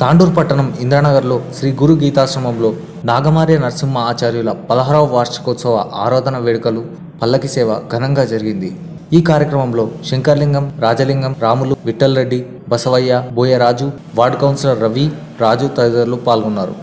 తాండూరు పట్టణం ఇంద్రానగర్లో శ్రీ గురు గీతాశ్రమంలో నాగమార్య నరసింహ ఆచార్యుల 16వ వార్షికోత్సవ ఆరాధన వేడుకలు పల్లకి సేవ ఘనంగా జరిగింది. ఈ కార్యక్రమంలో శంకర్లింగం, రాజలింగం, రాములు, విఠల్ రెడ్డి, బసవయ్య, బోయరాజు, వార్డు కౌన్సిలర్ రవి, రాజు తదితరులు పాల్గొన్నారు.